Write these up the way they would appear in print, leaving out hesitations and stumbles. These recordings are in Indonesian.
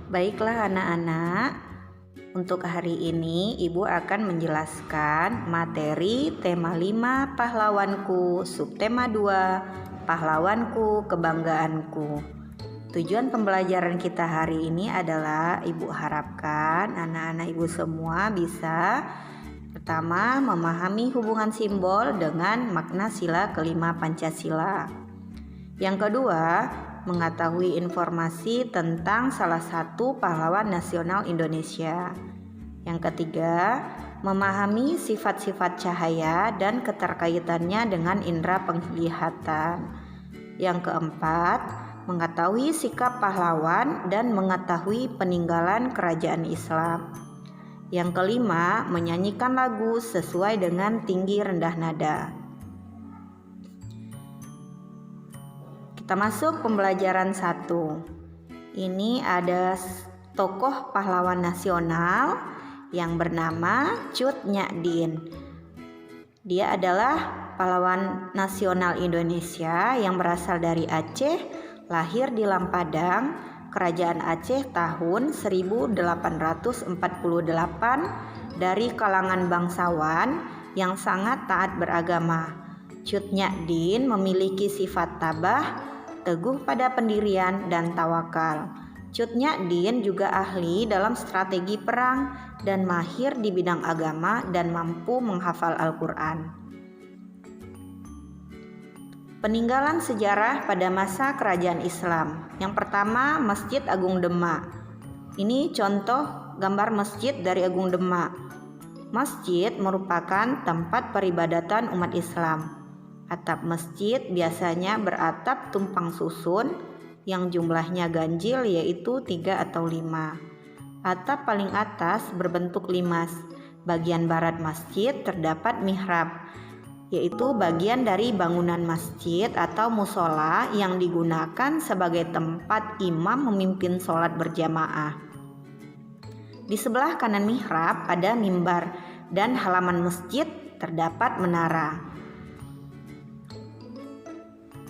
Baiklah anak-anak, untuk hari ini Ibu akan menjelaskan materi tema 5 pahlawanku, subtema 2 pahlawanku, kebanggaanku. Tujuan pembelajaran kita hari ini adalah Ibu harapkan anak-anak Ibu semua bisa pertama memahami hubungan simbol dengan makna sila kelima Pancasila. Yang kedua, mengetahui informasi tentang salah satu pahlawan nasional Indonesia. Yang ketiga, memahami sifat-sifat cahaya dan keterkaitannya dengan indera penglihatan. Yang keempat, mengetahui sikap pahlawan dan mengetahui peninggalan kerajaan Islam. Yang kelima, menyanyikan lagu sesuai dengan tinggi rendah nada. Kita masuk pembelajaran 1. Ini ada tokoh pahlawan nasional yang bernama Cut Nyak Dien. Dia adalah pahlawan nasional Indonesia yang berasal dari Aceh, lahir di Lampadang, Kerajaan Aceh tahun 1848, dari kalangan bangsawan yang sangat taat beragama. Cut Nyak Dien memiliki sifat tabah, teguh pada pendirian dan tawakal. Cut Nyak Dien juga ahli dalam strategi perang dan mahir di bidang agama dan mampu menghafal Al-Quran. Peninggalan sejarah pada masa kerajaan Islam. Yang pertama, Masjid Agung Demak. Ini contoh gambar masjid dari Agung Demak. Masjid merupakan tempat peribadatan umat Islam. Atap masjid biasanya beratap tumpang susun yang jumlahnya ganjil, yaitu 3 atau 5. Atap paling atas berbentuk limas. Bagian barat masjid terdapat mihrab, yaitu bagian dari bangunan masjid atau musola yang digunakan sebagai tempat imam memimpin sholat berjamaah. Di sebelah kanan mihrab ada mimbar dan halaman masjid terdapat menara.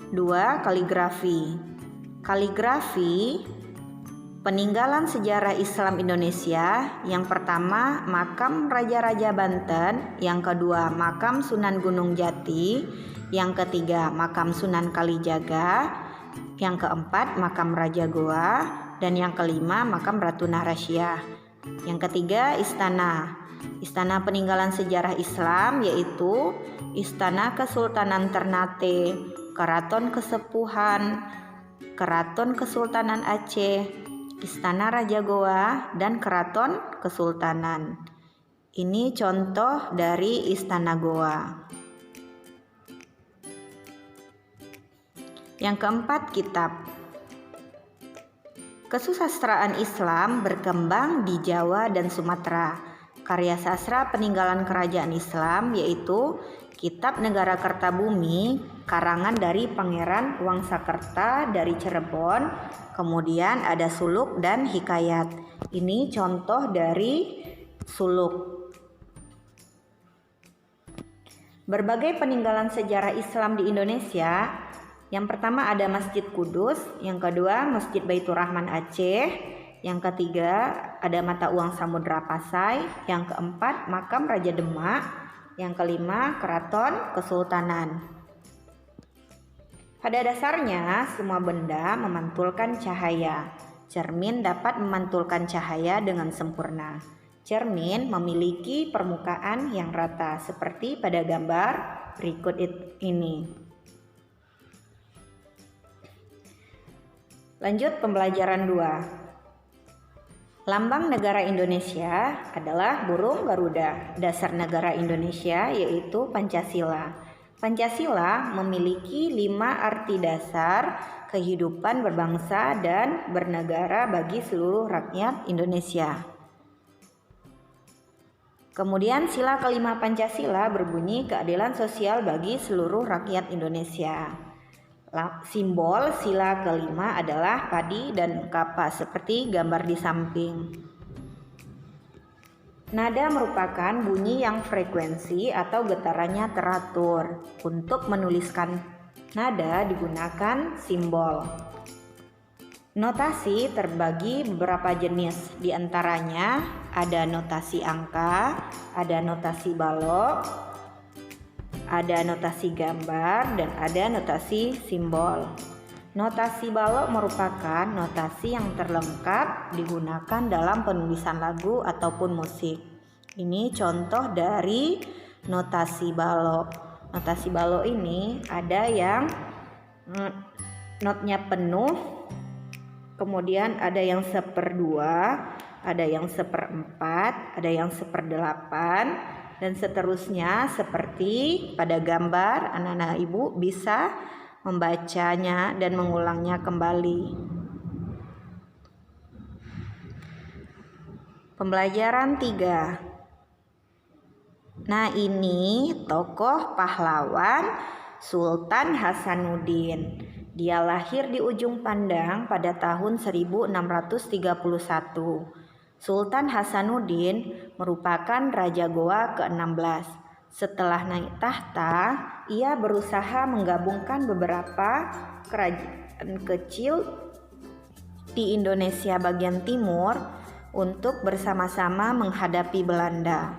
2. Kaligrafi. Kaligrafi peninggalan sejarah Islam Indonesia. Yang pertama, makam Raja-Raja Banten. Yang kedua, makam Sunan Gunung Jati. Yang ketiga, makam Sunan Kalijaga. Yang keempat, makam Raja Goa. Dan yang kelima, makam Ratu Narasyah. Yang ketiga, istana. Istana peninggalan sejarah Islam yaitu Istana Kesultanan Ternate, Keraton Kesepuhan, Keraton Kesultanan Aceh, Istana Raja Goa, dan Keraton Kesultanan. Ini contoh dari Istana Goa. Yang keempat, kitab. Kesusastraan Islam berkembang di Jawa dan Sumatera. Karya sastra peninggalan kerajaan Islam yaitu Kitab Negara Kertabumi, karangan dari Pangeran Wangsakerta dari Cirebon. Kemudian ada suluk dan hikayat. Ini contoh dari suluk. Berbagai peninggalan sejarah Islam di Indonesia. Yang pertama ada Masjid Kudus, yang kedua Masjid Baitur Rahman Aceh, yang ketiga ada Mata Uang Samudra Pasai, yang keempat makam Raja Demak, yang kelima Keraton Kesultanan. Pada dasarnya semua benda memantulkan cahaya. Cermin dapat memantulkan cahaya dengan sempurna. Cermin memiliki permukaan yang rata seperti pada gambar berikut ini. Lanjut pembelajaran 2. Lambang negara Indonesia adalah burung Garuda. Dasar negara Indonesia yaitu Pancasila. Pancasila memiliki 5 arti dasar kehidupan berbangsa dan bernegara bagi seluruh rakyat Indonesia. Kemudian sila kelima Pancasila berbunyi keadilan sosial bagi seluruh rakyat Indonesia. Simbol sila kelima adalah padi dan kapas seperti gambar di samping. Nada merupakan bunyi yang frekuensi atau getarannya teratur. Untuk menuliskan nada digunakan simbol. Notasi terbagi beberapa jenis, di antaranya ada notasi angka, ada notasi balok, ada notasi gambar, dan ada notasi simbol. Notasi balok merupakan notasi yang terlengkap digunakan dalam penulisan lagu ataupun musik. Ini contoh dari notasi balok. Notasi balok ini ada yang notnya penuh, kemudian ada yang 1/2, ada yang 1/4, ada yang 1/8, dan seterusnya. Seperti pada gambar, anak-anak ibu bisa membacanya dan mengulangnya kembali. Pembelajaran 3. Nah, ini tokoh pahlawan Sultan Hasanuddin. Dia lahir di Ujung Pandang pada tahun 1631. Sultan Hasanuddin merupakan Raja Goa ke-16. Setelah naik tahta, ia berusaha menggabungkan beberapa kerajaan kecil di Indonesia bagian timur untuk bersama-sama menghadapi Belanda.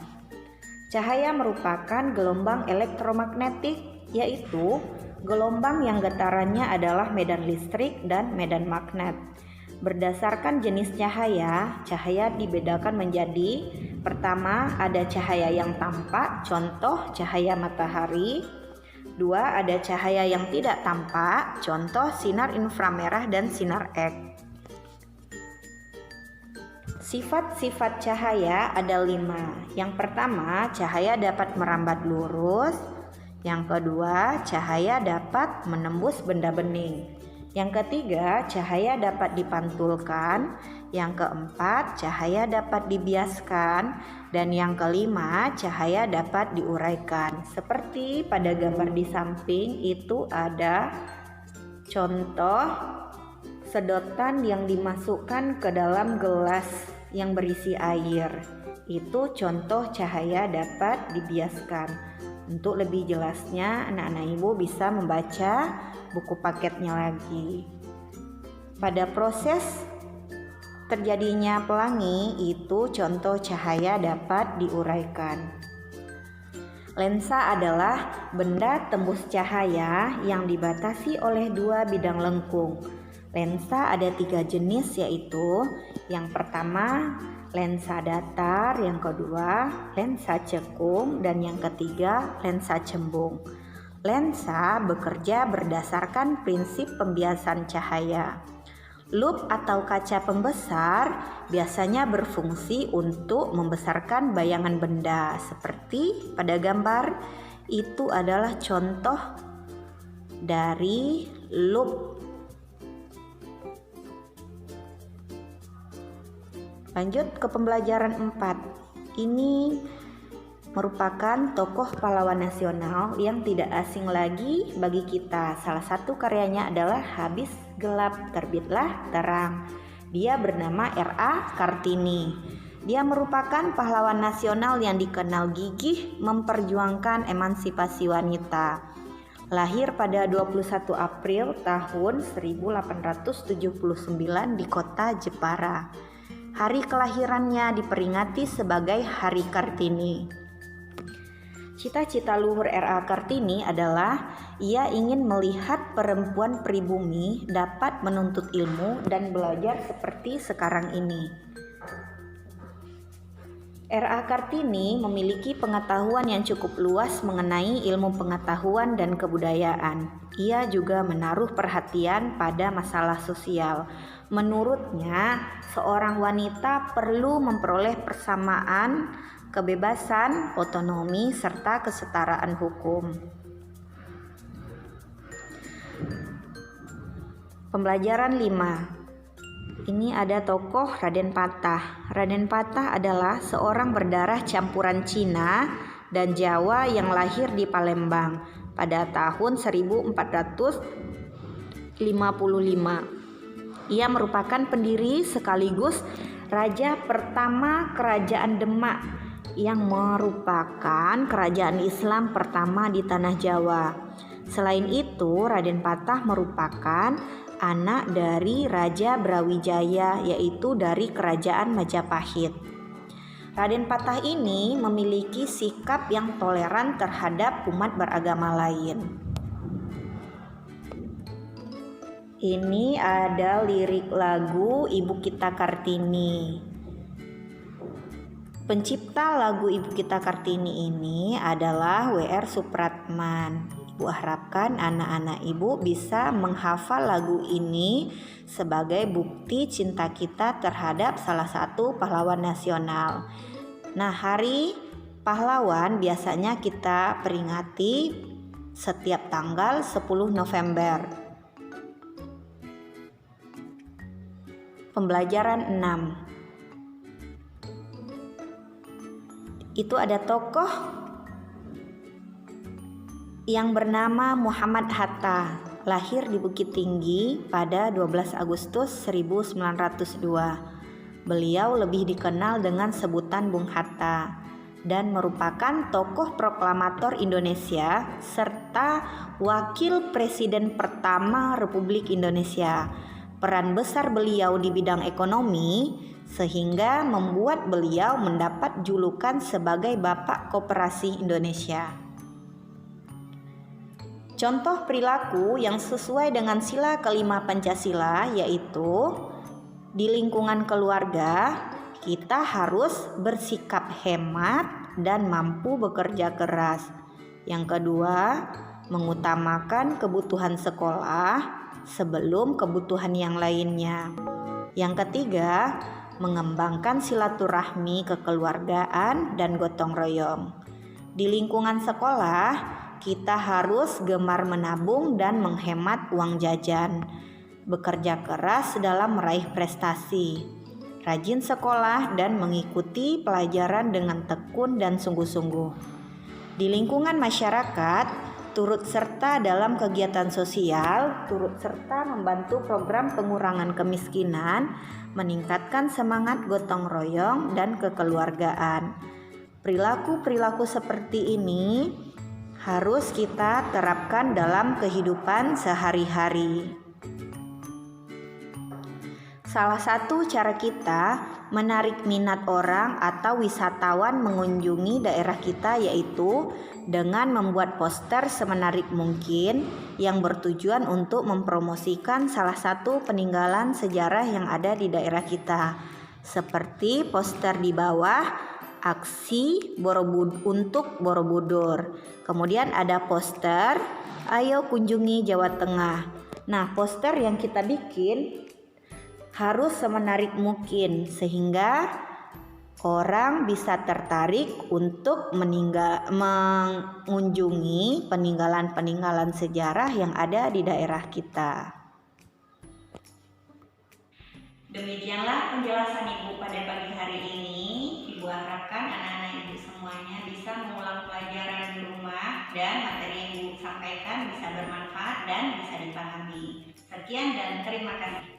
Cahaya merupakan gelombang elektromagnetik, yaitu gelombang yang getarannya adalah medan listrik dan medan magnet. Berdasarkan jenis cahaya, cahaya dibedakan menjadi: pertama, ada cahaya yang tampak, contoh cahaya matahari. 2, ada cahaya yang tidak tampak, contoh sinar inframerah dan sinar X. Sifat-sifat cahaya ada 5. Yang pertama, cahaya dapat merambat lurus. Yang kedua, cahaya dapat menembus benda bening. Yang ketiga, cahaya dapat dipantulkan. Yang keempat, cahaya dapat dibiaskan. Dan yang kelima, cahaya dapat diuraikan. Seperti pada gambar di samping itu ada contoh sedotan yang dimasukkan ke dalam gelas yang berisi air. Itu contoh cahaya dapat dibiaskan. Untuk lebih jelasnya, anak-anak ibu bisa membaca buku paketnya lagi. Pada proses terjadinya pelangi, itu contoh cahaya dapat diuraikan. Lensa adalah benda tembus cahaya yang dibatasi oleh 2 bidang lengkung. Lensa ada 3 jenis, yaitu yang pertama lensa datar, yang kedua lensa cekung, dan yang ketiga lensa cembung. Lensa bekerja berdasarkan prinsip pembiasan cahaya. Lup atau kaca pembesar biasanya berfungsi untuk membesarkan bayangan benda. Seperti pada gambar, itu adalah contoh dari lup. Lanjut ke pembelajaran 4. Ini merupakan tokoh pahlawan nasional yang tidak asing lagi bagi kita. Salah satu karyanya adalah Habis Gelap Terbitlah Terang. Dia bernama R.A. Kartini. Dia merupakan pahlawan nasional yang dikenal gigih memperjuangkan emansipasi wanita. Lahir pada 21 April tahun 1879 di kota Jepara. Hari kelahirannya diperingati sebagai Hari Kartini. Cita-cita luhur R.A. Kartini adalah ia ingin melihat perempuan pribumi dapat menuntut ilmu dan belajar seperti sekarang ini. R.A. Kartini memiliki pengetahuan yang cukup luas mengenai ilmu pengetahuan dan kebudayaan. Ia juga menaruh perhatian pada masalah sosial. Menurutnya, seorang wanita perlu memperoleh persamaan, kebebasan, otonomi, serta kesetaraan hukum. Pembelajaran 5. Ini ada tokoh Raden Patah. Raden Patah adalah seorang berdarah campuran Cina dan Jawa yang lahir di Palembang pada tahun 1455. Ia merupakan pendiri sekaligus raja pertama Kerajaan Demak yang merupakan kerajaan Islam pertama di tanah Jawa. Selain itu, Raden Patah merupakan anak dari Raja Brawijaya, yaitu dari Kerajaan Majapahit. Raden Patah ini memiliki sikap yang toleran terhadap umat beragama lain. Ini ada lirik lagu Ibu Kita Kartini. Pencipta lagu Ibu Kita Kartini ini adalah W.R. Supratman. Ibu harapkan anak-anak ibu bisa menghafal lagu ini sebagai bukti cinta kita terhadap salah satu pahlawan nasional. Nah, Hari Pahlawan biasanya kita peringati setiap tanggal 10 November. Pembelajaran 6. Itu ada tokoh yang bernama Muhammad Hatta, lahir di Bukit Tinggi pada 12 Agustus 1902. Beliau lebih dikenal dengan sebutan Bung Hatta dan merupakan tokoh proklamator Indonesia serta wakil presiden pertama Republik Indonesia. Peran besar beliau di bidang ekonomi sehingga membuat beliau mendapat julukan sebagai Bapak Koperasi Indonesia. Contoh perilaku yang sesuai dengan sila kelima Pancasila yaitu di lingkungan keluarga kita harus bersikap hemat dan mampu bekerja keras. Yang kedua, mengutamakan kebutuhan sekolah sebelum kebutuhan yang lainnya. Yang ketiga, mengembangkan silaturahmi kekeluargaan dan gotong royong. Di lingkungan sekolah, kita harus gemar menabung dan menghemat uang jajan, bekerja keras dalam meraih prestasi, rajin sekolah dan mengikuti pelajaran dengan tekun dan sungguh-sungguh. Di lingkungan masyarakat, turut serta dalam kegiatan sosial, turut serta membantu program pengurangan kemiskinan, meningkatkan semangat gotong royong dan kekeluargaan. Perilaku-perilaku seperti ini harus kita terapkan dalam kehidupan sehari-hari. Salah satu cara kita menarik minat orang atau wisatawan mengunjungi daerah kita yaitu dengan membuat poster semenarik mungkin yang bertujuan untuk mempromosikan salah satu peninggalan sejarah yang ada di daerah kita. Seperti poster di bawah, aksi untuk Borobudur. Kemudian ada poster, ayo kunjungi Jawa Tengah. Nah, poster yang kita bikin harus semenarik mungkin sehingga orang bisa tertarik untuk mengunjungi peninggalan-peninggalan sejarah yang ada di daerah kita. Demikianlah penjelasan Ibu pada pagi hari ini. Ibu harapkan anak-anak Ibu semuanya bisa mengulang pelajaran di rumah dan materi yang Ibu sampaikan bisa bermanfaat dan bisa dipahami. Sekian dan terima kasih.